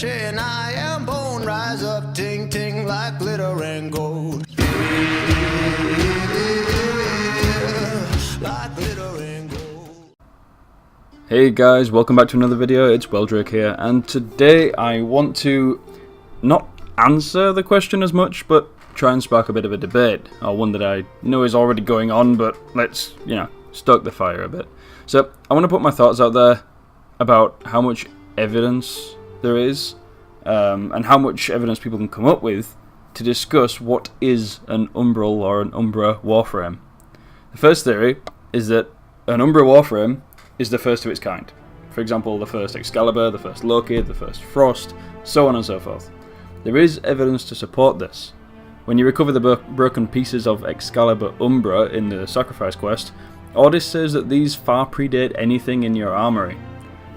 flesh and I am bone. Rise up, ting ting like glitter and gold. Like glitter and gold. Hey guys, welcome back to another video. It's Weldrake here, and today I want to not answer the question as much, but try and spark a bit of a debate, or one that I know is already going on, but let's, stoke the fire a bit. So, I want to put my thoughts out there about how much evidence there is, and how much evidence people can come up with to discuss what is an Umbral or an Umbra Warframe. The first theory is that an Umbra Warframe is the first of its kind. For example, the first Excalibur, the first Loki, the first Frost, so on and so forth. There is evidence to support this. When you recover the broken pieces of Excalibur Umbra in the Sacrifice quest, Ordis says that these far predate anything in your armory.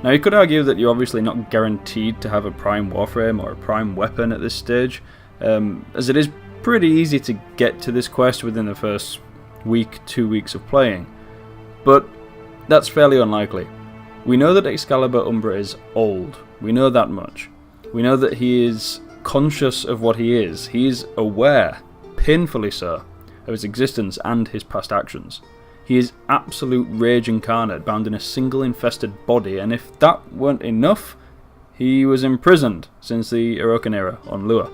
Now you could argue that you're obviously not guaranteed to have a Prime Warframe or a Prime weapon at this stage, as it is pretty easy to get to this quest within the first week, 2 weeks of playing. But that's fairly unlikely. We know that Excalibur Umbra is old, we know that much. We know that he is conscious of what he is. He is aware, painfully so, of his existence and his past actions. He is absolute rage incarnate, bound in a single infested body, and if that weren't enough, he was imprisoned since the Orokin era on Lua.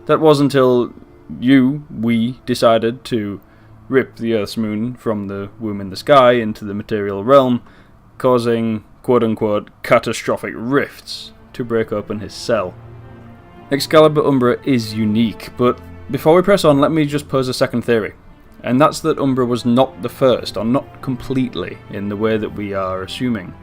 That was until we decided to rip the Earth's moon from the womb in the sky into the material realm, causing quote-unquote catastrophic rifts to break open his cell. Excalibur Umbra is unique, but before we press on, let me just pose a second theory, and that's that Umbra was not the first, or not completely, in the way that we are assuming.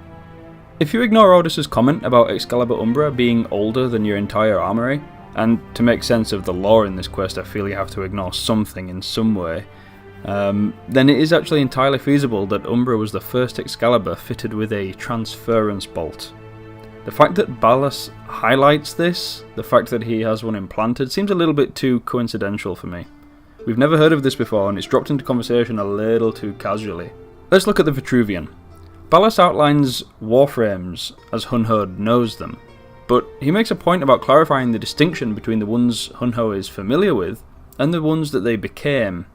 If you ignore Ordis' comment about Excalibur Umbra being older than your entire armory, and to make sense of the lore in this quest I feel you have to ignore something in some way, then it is actually entirely feasible that Umbra was the first Excalibur fitted with a transference bolt. The fact that Ballas highlights this, the fact that he has one implanted, seems a little bit too coincidental for me. We've never heard of this before, and it's dropped into conversation a little too casually. Let's look at the Vitruvian. Ballas outlines Warframes as Hunhode knows them, but he makes a point about clarifying the distinction between the ones Hunho is familiar with and the ones that they became.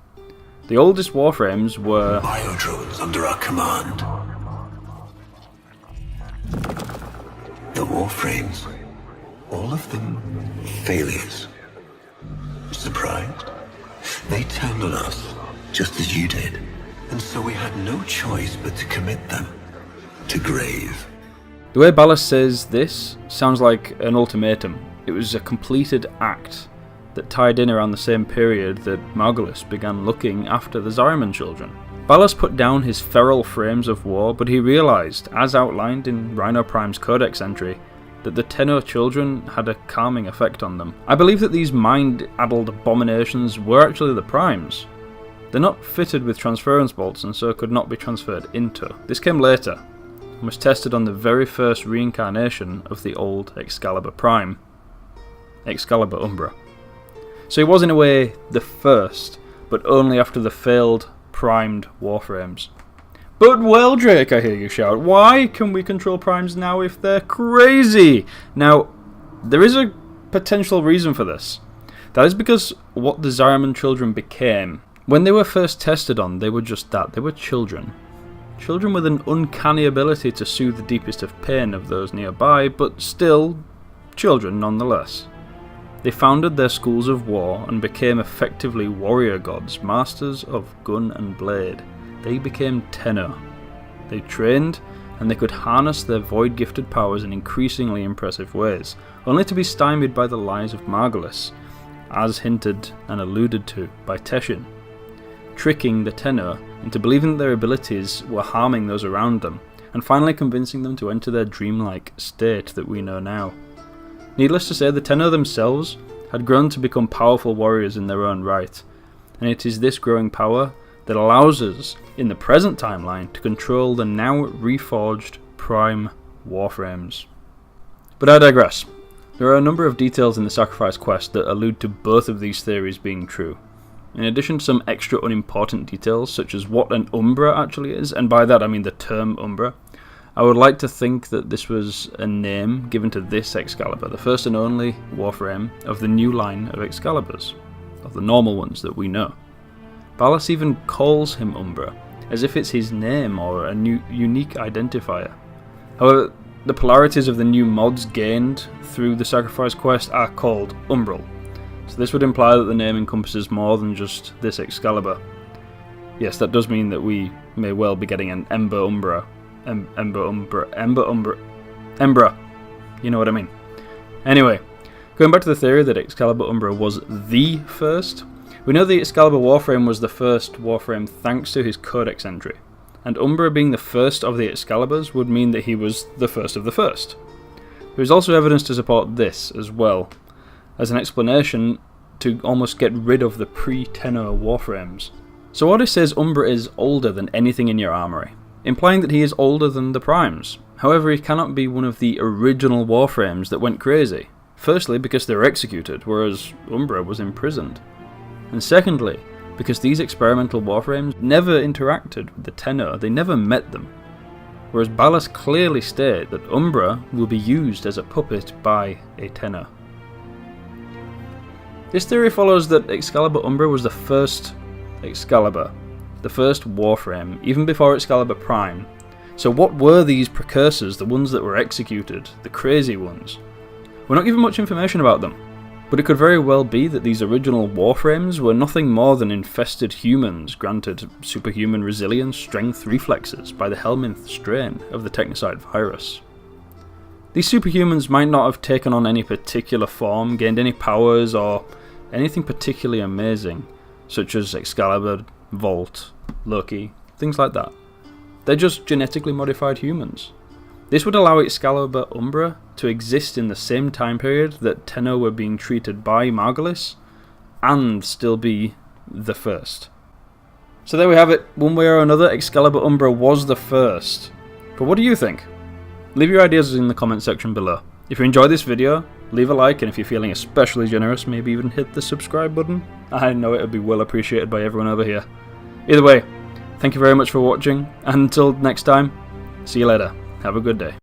The oldest Warframes were Biodrones under our command. The Warframes, all of them failures. Surprised? They turned on us, just as you did, and so we had no choice but to commit them to grave. The way Ballas says this sounds like an ultimatum. It was a completed act that tied in around the same period that Margulis began looking after the Zariman children. Ballas put down his feral frames of war, but he realised, as outlined in Rhino Prime's Codex entry, that the Tenno children had a calming effect on them. I believe that these mind-addled abominations were actually the Primes. They're not fitted with transference bolts and so could not be transferred into. This came later, and was tested on the very first reincarnation of the old Excalibur Prime, Excalibur Umbra. So he was in a way the first, but only after the failed primed Warframes. But Weldrake, I hear you shout, why can we control primes now if they're crazy? Now, there is a potential reason for this. That is because what the Zariman children became. When they were first tested on, they were just that, they were children. Children with an uncanny ability to soothe the deepest of pain of those nearby, but still, children nonetheless. They founded their schools of war and became effectively warrior gods, masters of gun and blade. They became Tenno. They trained, and they could harness their void-gifted powers in increasingly impressive ways, only to be stymied by the lies of Margulis, as hinted and alluded to by Teshin, tricking the Tenno into believing that their abilities were harming those around them, and finally convincing them to enter their dreamlike state that we know now. Needless to say, the Tenno themselves had grown to become powerful warriors in their own right, and it is this growing power that allows us, in the present timeline, to control the now reforged Prime Warframes. But I digress. There are a number of details in the Sacrifice quest that allude to both of these theories being true. In addition to some extra unimportant details, such as what an Umbra actually is, and by that I mean the term Umbra, I would like to think that this was a name given to this Excalibur, the first and only Warframe of the new line of Excaliburs, of the normal ones that we know. Ballas even calls him Umbra, as if it's his name or a new unique identifier. However, the polarities of the new mods gained through the Sacrifice quest are called Umbral, so this would imply that the name encompasses more than just this Excalibur. Yes, that does mean that we may well be getting an Ember Umbra. Embra. You know what I mean. Anyway, going back to the theory that Excalibur Umbra was the first, we know the Excalibur Warframe was the first Warframe thanks to his Codex entry, and Umbra being the first of the Excaliburs would mean that he was the first of the first. There is also evidence to support this as well, as an explanation to almost get rid of the pre-Tenno Warframes. So Ordis says Umbra is older than anything in your armory, implying that he is older than the Primes. However, he cannot be one of the original Warframes that went crazy. Firstly, because they were executed, whereas Umbra was imprisoned. And secondly, because these experimental Warframes never interacted with the Tenno, they never met them. Whereas Ballas clearly states that Umbra will be used as a puppet by a Tenno. This theory follows that Excalibur Umbra was the first Excalibur, the first Warframe, even before Excalibur Prime. So what were these precursors, the ones that were executed, the crazy ones? We're not given much information about them, but it could very well be that these original Warframes were nothing more than infested humans granted superhuman resilience, strength, reflexes by the Helminth strain of the Technocyte virus. These superhumans might not have taken on any particular form, gained any powers, or anything particularly amazing, such as Excalibur, Volt, Loki, things like that. They're just genetically modified humans. This would allow Excalibur Umbra to exist in the same time period that Tenno were being treated by Margulis, and still be the first. So there we have it, one way or another, Excalibur Umbra was the first. But what do you think? Leave your ideas in the comment section below. If you enjoyed this video, leave a like, and if you're feeling especially generous, maybe even hit the subscribe button. I know it would be well appreciated by everyone over here. Either way, thank you very much for watching, and until next time, see you later. Have a good day.